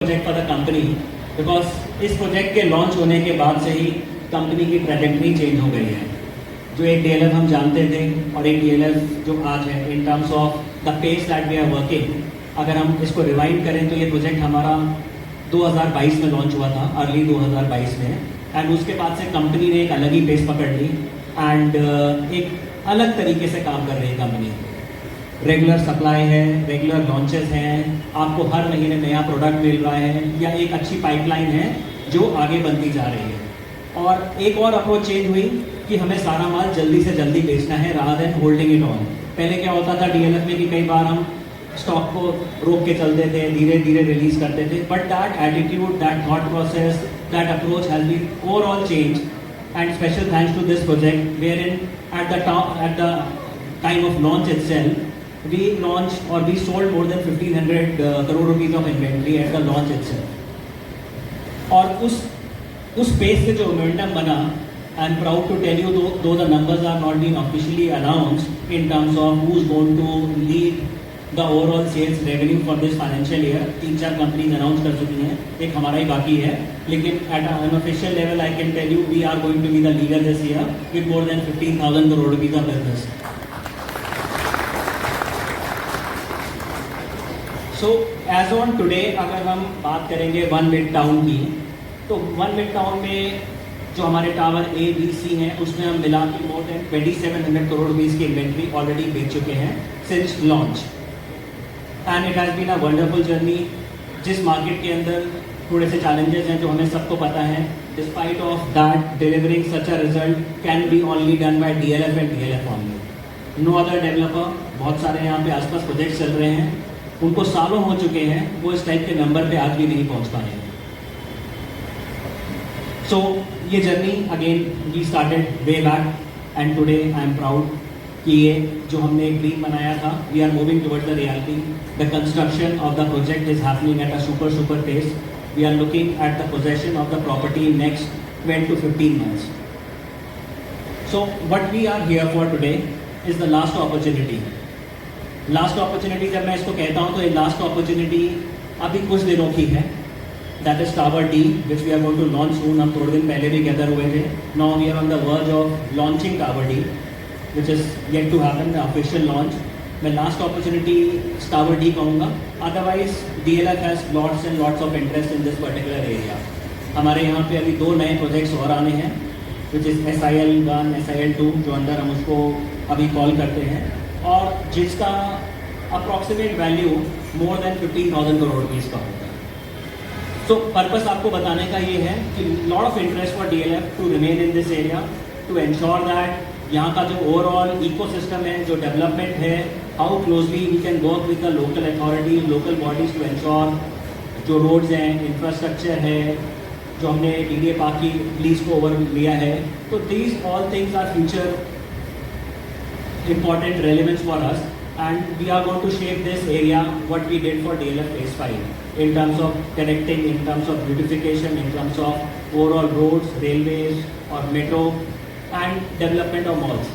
Project for the company because इस project के launch होने के बाद से ही कंपनी की ट्रैजेक्टरी चेंज हो गई है। जो एक डीएलएफ हम जानते थे और एक डीएलएफ जो आज है in terms of the pace that we are working, अगर हम इसको रिवाइंड करें तो ये प्रोजेक्ट हमारा 2022 में लॉन्च हुआ था, अर्ली 2022 में, एंड उसके बाद से कंपनी ने एक अलग ही पेस पकड़ ली एंड एक अलग तरीके से काम कर रही है कंपनी। रेगुलर सप्लाई है, रेगुलर लॉन्चेस हैं, आपको हर महीने नया प्रोडक्ट मिल रहा है या एक अच्छी पाइपलाइन है जो आगे बनती जा रही है। और एक और अप्रोच चेंज हुई कि हमें सारा माल जल्दी से जल्दी बेचना है rather than holding it on. पहले क्या होता था डीएलएफ में कि कई बार हम स्टॉक को रोक के चलते थे, धीरे धीरे रिलीज करते थे, but that attitude, that thought process, that approach has been overall change and special thanks to this project where in at the time of launch itself we launched or we sold more than 1500 crore rupees of inventory at the launch itself। और उस pace से जो momentum बना, I am proud to tell you, though the numbers are not been officially announced in terms of who is going to lead the overall sales revenue for this financial year. 3-4 companies announce कर चुकी हैं, एक हमारा ही बाकी है, लेकिन at an official level I can tell you we are going to be the leader this year with more than 15,000 crore rupees of business। So as on today अगर हम बात करेंगे वन मिड टाउन की, तो one mid town में जो हमारे tower A B C हैं उसमें हम मिला के मोर देन 2700 करोड़ रुपीज़ की इन्वेंट्री ऑलरेडी बेच चुके हैं since launch, and it has been a wonderful journey. जिस मार्केट के अंदर थोड़े से चैलेंजेस हैं जो हमें सबको पता है, despite of that delivering such a result can be only done by DLF and DLF only, no other developer. बहुत सारे यहाँ पे आसपास प्रोजेक्ट चल रहे हैं, उनको सालों हो चुके हैं, वो इस टाइप के नंबर पे आज भी नहीं पहुंच पाए हैं। सो ये journey again we started way back and today I am proud कि ये जो हमने एक ड्रीम बनाया था, we are moving towards the reality. The construction of the project is happening at a super pace. We are looking at the possession of the property in next 12 to 15 months। So what we are here for today is the last opportunity. Last opportunity जब मैं इसको कहता हूँ तो ये last opportunity अभी कुछ दिनों की है, that is tower D which we are going to launch soon. हम थोड़े दिन पहले भी गैदर हुए थे। Now we are on the verge of launching tower D which is yet to happen, the official launch. मैं लास्ट अपॉर्चुनिटी टावर डी कहूँगा, otherwise DLF has lots and lots of interest in this particular area. हमारे यहाँ पे अभी 2 नए projects और आने हैं विच इज़ SIL1, SIL2 जो अंदर हम उसको अभी कॉल करते हैं, और जिसका अप्रॉक्सीमेट वैल्यू मोर देन 15,000 करोड़ रुपीज़ का होगा। तो पर्पस आपको बताने का ये है कि lot of interest for DLF to remain in this area, to ensure that यहाँ का जो ओवरऑल इकोसिस्टम है, जो डेवलपमेंट है, how closely we can work with the local authorities, local bodies to ensure जो रोड्स हैं, इंफ्रास्ट्रक्चर है, जो हमने डीडीए पार्क की लीज को ओवर लिया है। तो these all things are future important relevance for us, and we are going to shape this area what we did for DLF phase 5 in terms of connecting, in terms of beautification, in terms of overall roads, railways और metro and development of malls।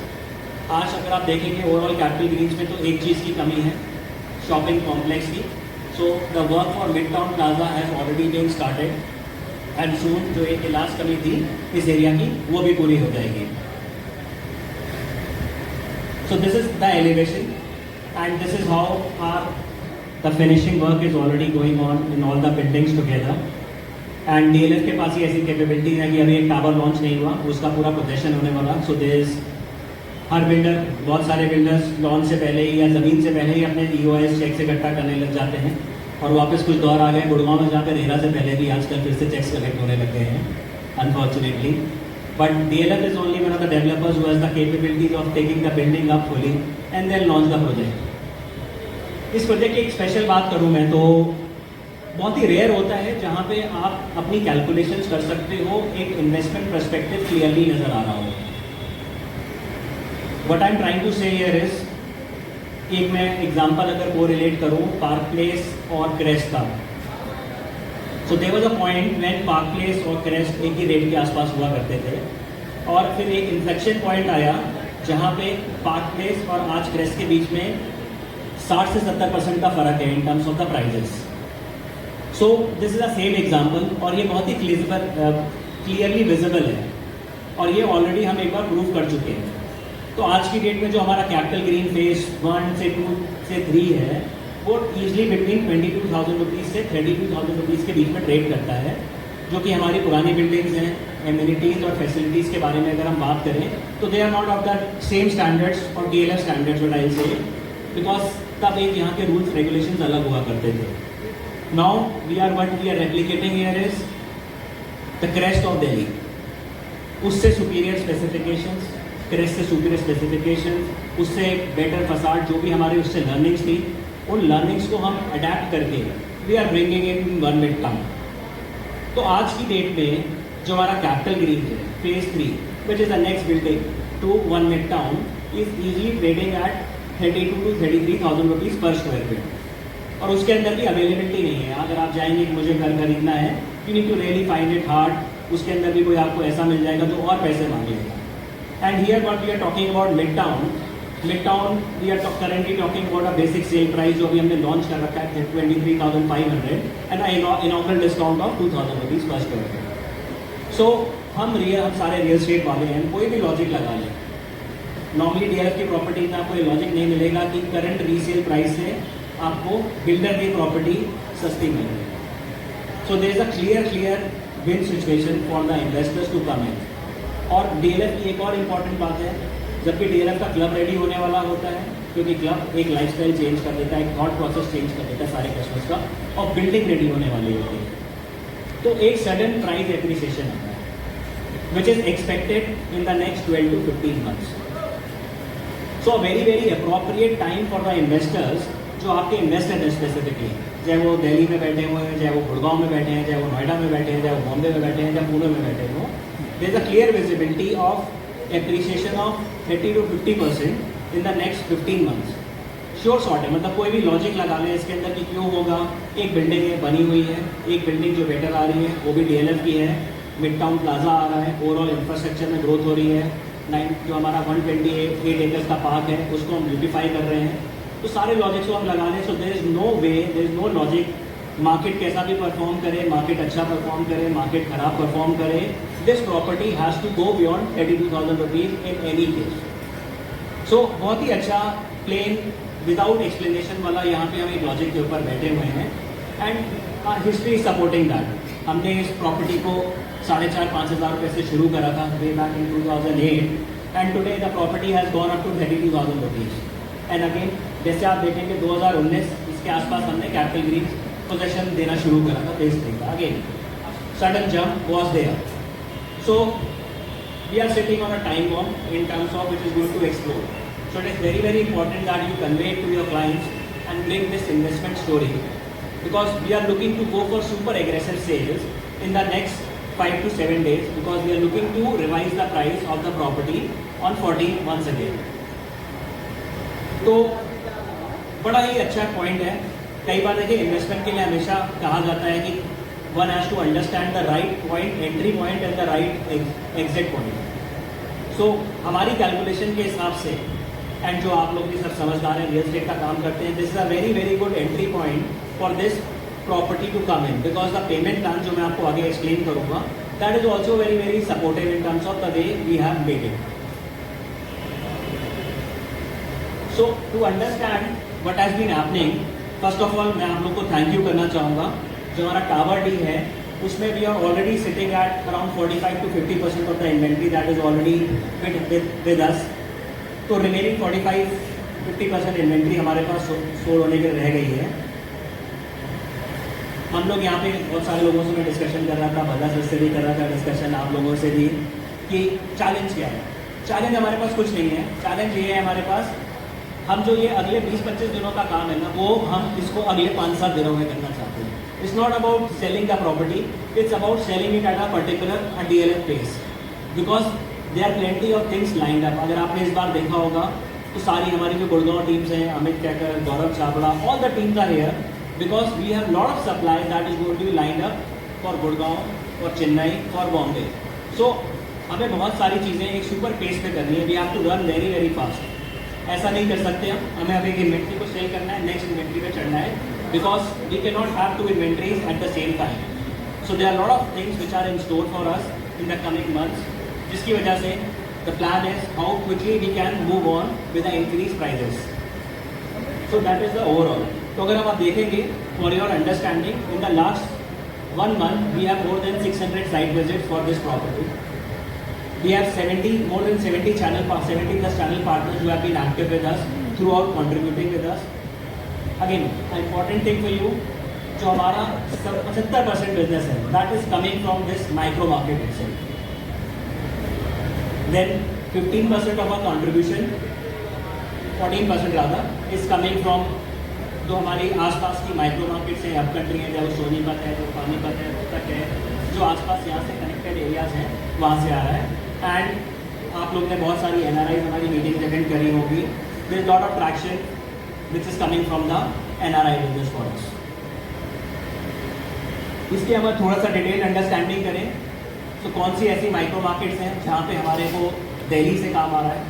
आज अगर आप देखेंगे overall capital Green's में तो एक चीज़ की कमी है, शॉपिंग कॉम्प्लेक्स की। So the work for Midtown Plaza has already been started and soon जो एक लास्ट कमी थी इस एरिया की वो भी पूरी हो जाएगी। So this is the elevation, and this is how the finishing work is already going on in all the buildings together। And DLF के पास ही ऐसी कैपेबिलिटी है कि अभी एक टावर लॉन्च नहीं हुआ, उसका पूरा पोजेशन होने वाला। सो देयर हर बिल्डर, बहुत सारे बिल्डर्स लॉन्च से पहले ही या ज़मीन से पहले ही अपने EOIs चेक से इकट्ठा करने लग जाते हैं, और वापस कुछ दौर आ गए गुड़गांव में जहाँ पे रेरा से पहले भी आजकल फिर से चेक्स कलेक्ट होने लग गए हैं, unfortunately. But DLF is only one of the developers who has the capabilities of taking the building up fully and then launch the project। इस प्रोजेक्ट की एक स्पेशल बात करूँ मैं तो बहुत ही रेयर होता है जहाँ पे आप अपनी कैलकुलेशंस कर सकते हो, एक इन्वेस्टमेंट पर्सपेक्टिव क्लियरली नज़र आ रहा हो। What I'm trying to say here is, एक मैं एग्जांपल अगर को रिलेट करूँ पार्क प्लेस और क्रेस्ट का। So there was a point when Park Place और क्रेस्ट एक ही रेट के आसपास हुआ करते थे, और फिर एक इन्फ्लेक्शन पॉइंट आया जहाँ पे पार्क प्लेस और आज क्रेस्ट के बीच में 60 से 70% का फ़र्क है in terms of the prices. So this is a same example, और ये बहुत ही क्लियरली विजिबल है, और ये ऑलरेडी हम एक बार प्रूव कर चुके हैं। तो आज की डेट में जो हमारा कैपिटल ग्रीन फेज 1 से 2 से 3 है, वो ईजिली बिटवीन 22,000 रुपीज़ से 32,000 रुपीज़ के बीच में ट्रेड करता है, जो कि हमारी पुरानी बिल्डिंग्स हैं। एमिनिटीज़ और फैसिलिटीज़ के बारे में अगर हम बात करें तो they are not of the same standards और DLF standards what I say, because तब एक यहाँ के रूल्स रेगुलेशंस अलग हुआ करते थे। Now we are replicating here is the Crest of Delhi, उससे सुपीरियर स्पेसिफिकेशंस, क्रेस्ट से सुपीरियर स्पेसिफिकेशन, उससे बेटर फसाड, जो भी हमारे उससे लर्निंग्स थी, उन लर्निंग्स को हम अडेप्ट करके we are bringing in one Midtown. तो आज की डेट में जो हमारा कैपिटल ग्रीन है phase 3 which is the next building to one Midtown is easily trading at 32,000 to 33,000 rupees per square feet, और उसके अंदर भी अवेलेबिलिटी नहीं है। अगर आप जाएंगे कि मुझे घर खरीदना है, you need to really find it hard, उसके अंदर भी कोई आपको ऐसा मिल जाएगा जो और पैसे मांग लेगा। And here what we are talking about Midtown we are currently talking about a basic sale price जो भी हमने लॉन्च कर रखा है 23,500 and inaugural discount off 2,000 rupees per square feet. So हम सारे रियल स्टेट वाले हैं, कोई भी लॉजिक लगा लें। नॉर्मली DLF की प्रॉपर्टी में आपको ये लॉजिक नहीं मिलेगा कि करंट रीसेल प्राइस से आपको बिल्डर की प्रॉपर्टी सस्ती मिल रही है। So there is a clear win situation for the investors to come in. और DLF की एक और इम्पॉर्टेंट बात है, जबकि DLF का क्लब रेडी होने वाला होता है, क्योंकि क्लब एक लाइफस्टाइल चेंज कर देता है, एक थॉट प्रोसेस चेंज कर देता है सारे कस्टमर्स का, और बिल्डिंग रेडी होने वाली होती है, तो एक सडन प्राइस एप्रिसिएशन आता है which is expected in the next 12 to 15 months। So very appropriate time for the investors जो आपके इन्वेस्टर हैं स्पेसिफिकली, चाहे वो दिल्ली में बैठे हुए हैं, चाहे वो गुड़गांव में बैठे हैं, चाहे वो नोएडा में बैठे हैं, चाहे वो बॉम्बे में बैठे हैं, चाहे पुणे में बैठे हो, there is a clear visibility of appreciation of 30 to 50% in the next 15 months। Sure shot है, मतलब कोई भी लॉजिक लगा लें इसके अंदर कि क्यों होगा। एक बिल्डिंग है बनी हुई है, एक बिल्डिंग जो बेटर आ रही है वो भी DLF की है, मिड टाउन प्लाजा आ रहा है, ओवरऑल इंफ्रास्ट्रक्चर में ग्रोथ हो रही है, जो हमारा 128 एकर्स का पार्क है उसको हम ब्यूटिफाई कर रहे हैं। तो सारे लॉजिक्स को हम लगा लें। So there is no way, there is no logic market कैसा भी परफॉर्म करे, मार्केट अच्छा परफॉर्म करे, मार्केट खराब परफॉर्म करे, this property has to go beyond 32,000 rupees in any case. So बहुत ही अच्छा प्लेन विदाउट एक्सप्लेनेशन वाला यहाँ पे हम एक लॉजिक के ऊपर बैठे हुए हैं, एंड हिस्ट्री सपोर्टिंग दैट। हमने इस प्रॉपर्टी को 4,500-5 हज़ार रुपये से शुरू करा था way back in 2008, and today the property has gone up to 32,000 rupees. And again जैसे आप देखेंगे 2019 इसके आसपास हमने कैपिटल ग्रीन पोजेशन देना शुरू करा था फेज 3 का। Again sudden jump was there. So we are sitting on a time bomb in terms of which is going to explore. So it is very important that you convey it to your clients and bring this investment story, because we are looking to go for super aggressive sales in the next 5 to 7 days, because we are looking to revise the price of the property on 14 once again. तो बड़ा ही अच्छा point है। कई बार देखिए investment के लिए हमेशा कहा जाता है कि one has to understand the right point, entry point and the right exit point. So हमारी कैलकुलेशन के हिसाब से, एंड जो आप लोग भी सब समझदार हैं, रियल एस्टेट का काम करते हैं, this is a very good entry point for this property to come in, because the payment plan जो मैं आपको आगे एक्सप्लेन करूंगा that is also very supportive in terms of the way we have made it. So to understand what has been happening, first of all मैं आप लोग को thank you करना चाहूँगा। जो हमारा टावर डी है उसमें we are already sitting at around 45 to 50% of the inventory that is already with us. तो रिमेनिंग 45-50% इन्वेंट्री हमारे पास सोल्ड होने के रह गई है। हम लोग यहाँ पे बहुत सारे लोगों से मैं डिस्कशन कर रहा था, भला सर से भी कर रहा था डिस्कशन, आप लोगों से भी, कि चैलेंज क्या है। चैलेंज हमारे पास कुछ नहीं है। चैलेंज ये है हमारे पास, हम जो ये अगले 20-25 दिनों का काम है ना, वो हम इसको अगले 5-7 दिनों में करना चाहते हैं। It's not about selling the property, it's about selling it at a particular DLF place, because they are plenty of things lined up. अगर आपने इस बार देखा होगा तो सारी हमारी जो गुड़गांव टीम्स हैं, Amit Kaikar, Gaurav Chawda, all the teams are here because we have lot of supply that is going to be lined up for Gurgaon, for Chennai, for Bombay. So हमें बहुत सारी चीज़ें एक सुपर पेस पे करनी है। We have to run very fast. ऐसा नहीं कर सकते हम, हमें अब एक इन्वेंट्री को सेल करना है, नेक्स्ट इन्वेंट्री पे चढ़ना है, because we cannot have two inventories at the same time. So there are a lot of things which are in store for us in the coming months, जिसकी वजह से the plan is how quickly we can move on with the increased prices. So that is the overall. तो अगर हम आप देखेंगे, for your understanding, in the last 1 month we have more than 600 site visits for this property. We have more than 70 plus channel partners who have been active with us throughout, contributing with us. Again, an important thing for you, जो हमारा 75% business है, that is coming from this micro market itself. Then 15% of our contribution, 14% rather, is coming from जो हमारी आसपास की micro markets हैं, अब country है, जो सोनीपत है, जो पानीपत है, रोहतक है, जो आसपास यहाँ से कनेक्टेड एरियाज हैं, वहाँ से आ रहा है. एंड आप लोग ने बहुत सारी NRI हमारी मीटिंग अटेंड करी होगी. There is lot of traction which is coming from the NRI business for us. इसके हम थोड़ा सा डिटेल अंडरस्टैंडिंग करें तो कौन सी ऐसी माइक्रो मार्केट्स हैं जहाँ पे हमारे को दिल्ली से काम आ रहा है.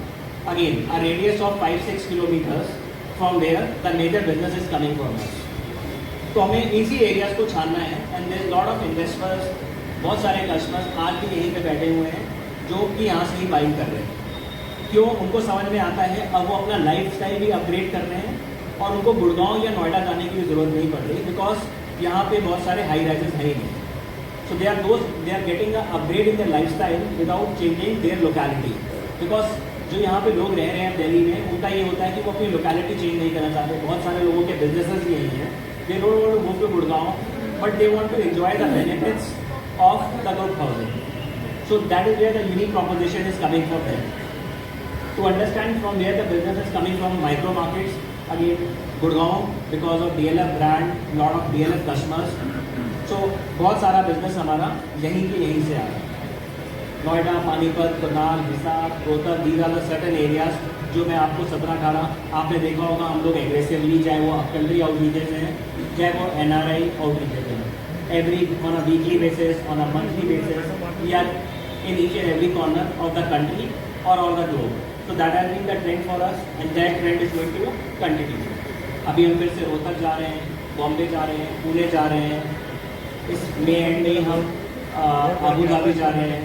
Again a radius of 5-6 kilometres from where the major business is coming from us. तो हमें इसी एरियाज को छानना है. And there is lot of investors, बहुत सारे कस्टमर्स आज भी यहीं पे बैठे हुए हैं जो कि यहाँ से ही बाइंग कर रहे हैं. क्यों? उनको समझ में आता है अब वो अपना लाइफ स्टाइल भी अपग्रेड कर रहे हैं और उनको गुड़गांव या नोएडा जाने की भी ज़रूरत नहीं पड़ रही, बिकॉज यहाँ पे बहुत सारे हाई राइजेस है ही नहीं. So they are getting a upgrade in the lifestyle without changing their locality. Because जो यहाँ पे लोग रह रहे हैं दिल्ली में, उनका ये होता है कि वो अपनी लोकेलिटी चेंज नहीं करना चाहते. बहुत सारे लोगों के बिजनेसेस भी यही हैं. They don't want to move to Gurgaon, but they want to enjoy the benefits of the group housing. So that is where the unique proposition is coming from them. To understand from where the business is coming from, micro markets, again, Gurgaon, because of DLF brand, lot of DLF customers. So बहुत सारा business हमारा यहीं से आ रहा है. Noida, Panipat, Karnal, Hisar, Rohtak, these are the certain areas जो मैं आपको 17-18 आपने देखा होगा. हम लोग एग्रेसिवली, चाहे वो अपकंट्री आउटरीचेज हैं, चाहे वो NRI आउटरीचेज हैं, on a weekly basis, on a monthly basis, we are in each and every corner of the country or all the globe. So that has been the trend for us and that trend is going to continue. अभी हम फिर से रोहतक जा रहे हैं, बॉम्बे जा रहे हैं, पुणे जा रहे हैं. इस मे एंड में हम अबू धाबी जा रहे हैं.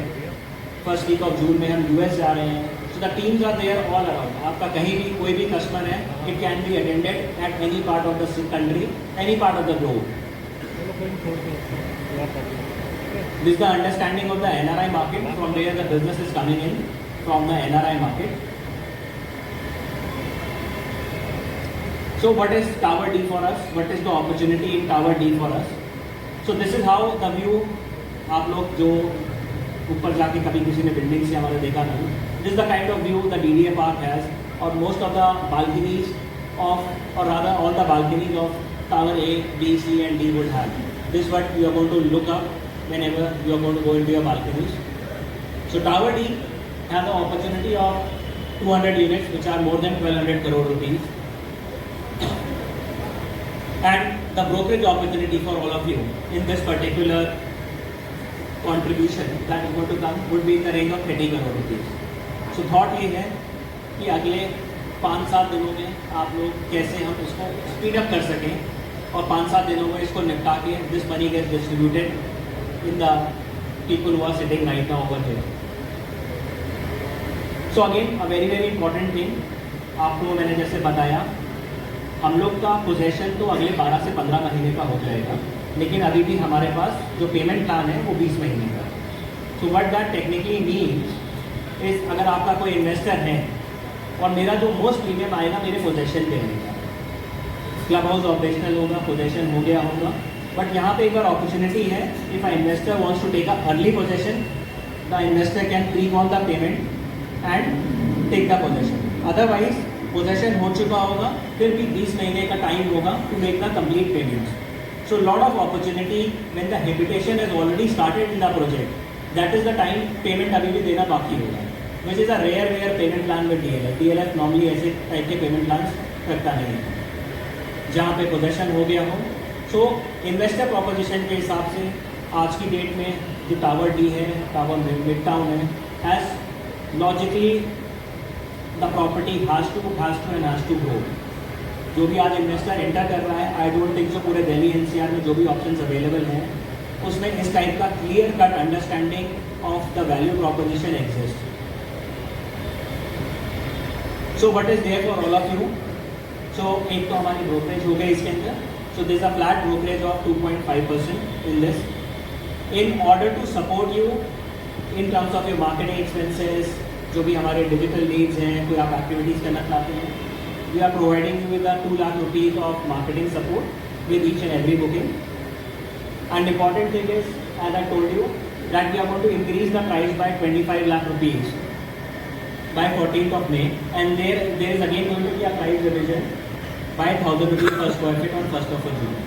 फर्स्ट वीक ऑफ जून में हम US जा रहे हैं. So the teams are there all around. आपका कहीं भी कोई भी कस्टमर है, it can be attended at any part of the country, any part of the globe. This is the understanding of the NRI market, from where the business is coming in from the NRI market. So what is Tower D for us? What is the opportunity in Tower D for us? So this is how the view, आप लोग जो ऊपर जाके कभी किसी ने building से हमारे देखा नहीं, this is the kind of view the DDA park has, or most of the balconies of, or rather all the balconies of Tower A, B, C and D would have. This is what you are going to look up whenever you are going to go into your balconies. So Tower D has the opportunity of 200 units which are more than 1200 crore rupees. And the brokerage opportunity for all of you in this particular contribution that is going to come would be in the range of 30 crore rupees. So thought ये है कि अगले 5-7 दिनों में आप लोग कैसे हम इसको स्पीड अप कर सकें और 5-7 दिनों में इसको निपटा के this money gets distributed in the people who are sitting right now over here. So again a very very important thing, आपको मैंने जैसे बताया हम लोग का पोजेशन तो अगले 12 से 15 महीने का हो जाएगा, लेकिन अभी भी हमारे पास जो पेमेंट प्लान है वो 20 महीने का. So what that technically means is, अगर आपका कोई इन्वेस्टर है और मेरा जो मोस्ट प्रीमियम आएगा मेरे पोजेशन पे रहेगा, क्लब हाउस ऑपरेशनल होगा, पोजेशन हो गया होगा, बट यहाँ पे एक बार अपॉर्चुनिटी है. If a investor wants to take a early possession, the investor can prepone the payment and take the possession. Otherwise possession हो चुका होगा, फिर भी 20 महीने का टाइम होगा to make the complete payments. So lot of opportunity when the habitation has already started in the project, that is the time payment अभी भी देना बाकी होगा, which is a rare payment plan with DLF. DLF normally ऐसे type के payment plan रखता नहीं है जहाँ पे पोजेशन हो गया हो. सो इन्वेस्टर प्रोपोजिशन के हिसाब से आज की डेट में जो टावर D है, टावर मिड टाउन है, has logically the property has to grow. जो भी आज इन्वेस्टर एंटर कर रहा है, आई डोंट थिंक सो पूरे दिल्ली एनसीआर में जो भी ऑप्शंस अवेलेबल हैं उसमें इस टाइप का clear cut understanding of the value proposition exist. So what is there for all of you? So एक तो हमारी ब्रोकरेज हो गई इसके अंदर. So this a flat brokerage of 2.5% in this. In order to support you in terms of your marketing expenses, जो भी हमारे डिजिटल नीड्स हैं, कोई आप एक्टिविटीज़ करना चाहते हैं, we are providing you with 2 lakh rupees of marketing support with each and every booking. And important thing is, as I told you, that we are going to increase the price by 25 lakh rupees by 14th of May, and there is again going to be a price revision by 1000 rupees per square feet on 1st of June.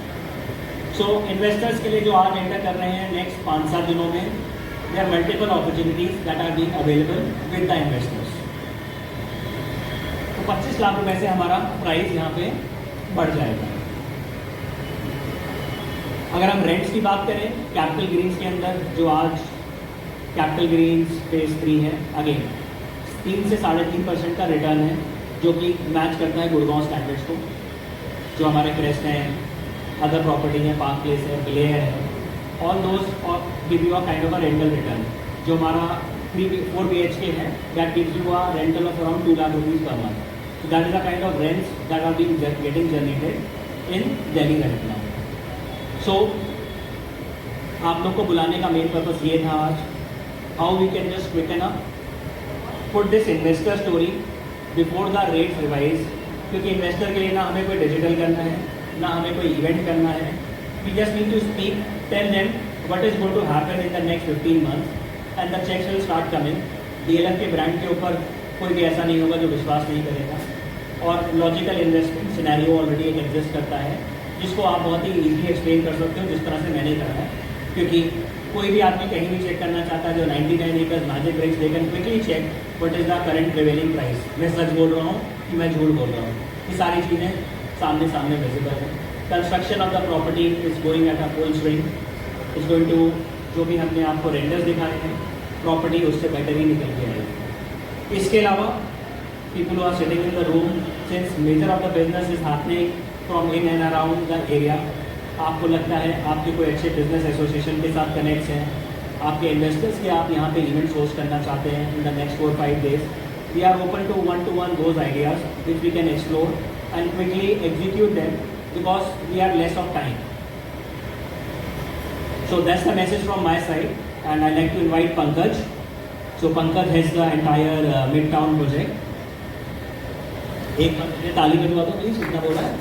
So investors के लिए जो आज enter कर रहे हैं next 5-7 दिनों में, there are multiple opportunities that are being available with the investors. तो 25 लाख रुपए से हमारा प्राइस यहाँ पे बढ़ जाएगा. अगर हम रेंट्स की बात करें कैपिटल ग्रीन्स के अंदर, जो आज कैपिटल ग्रीन्स फेज 3 है, अगेन 3 से 3.5% का रिटर्न है, जो कि मैच करता है गुड़गांव स्टैंडर्ड्स को. जो हमारे क्रेस्ट हैं, अदर प्रॉपर्टी है, पार्क प्लेस है, ग्लेयर है, ऑल दोज और give you a kind of a rental return. जो हमारा 4 BHK है, that gives you a rental of around 2 lakh rupees per month. That is a kind of rents that are being getting generated in Delhi right now. So आप लोग को बुलाने का main purpose ये था आज, how we can just quicken up put this investor story before the rates revise. क्योंकि investor के लिए ना हमें कोई डिजिटल करना है, ना हमें कोई इवेंट करना है. We just need to speak, tell them what is going to happen in the next 15 months and the cheques will start coming. DLF के ब्रांड के ऊपर कोई भी ऐसा नहीं होगा जो विश्वास नहीं करेगा. और लॉजिकल इन्वेस्टमेंट सिनेरियो ऑलरेडी एक एग्जिस्ट करता है, जिसको आप बहुत ही ईजी एक्सप्लेन कर सकते हो, जिस तरह से मैंने करा है. क्योंकि कोई भी आदमी कहीं भी चेक करना चाहता है, जो 99 acres MagicBricks, they can quickly check what is the current prevailing price. मैं सच बोल रहा हूँ कि मैं झूठ बोल रहा हूँ, ये सारी चीज़ें सामने सामने विजिबल है. Construction of the property is going at a full swing. Is going to, जो भी हमने आपको रेंडर्स दिखाए हैं, प्रॉपर्टी उससे बेटर ही निकल के आएगी. इसके अलावा people who are sitting in the room, since major of the business is happening from in and around the area, आपको लगता है आपके कोई अच्छे बिजनेस एसोसिएशन के साथ कनेक्ट्स हैं, आपके इन्वेस्टर्स के आप यहाँ पे इवेंट्स होस्ट करना चाहते हैं in the next 4-5 days, we are open to 1-to-1 those ideas which we can explore and quickly execute them because we are less of time. So that's the message from my side and I like to invite Pankaj. So Pankaj has the entire Midtown project. एक ताली बजवा दो please, कितना बोला है.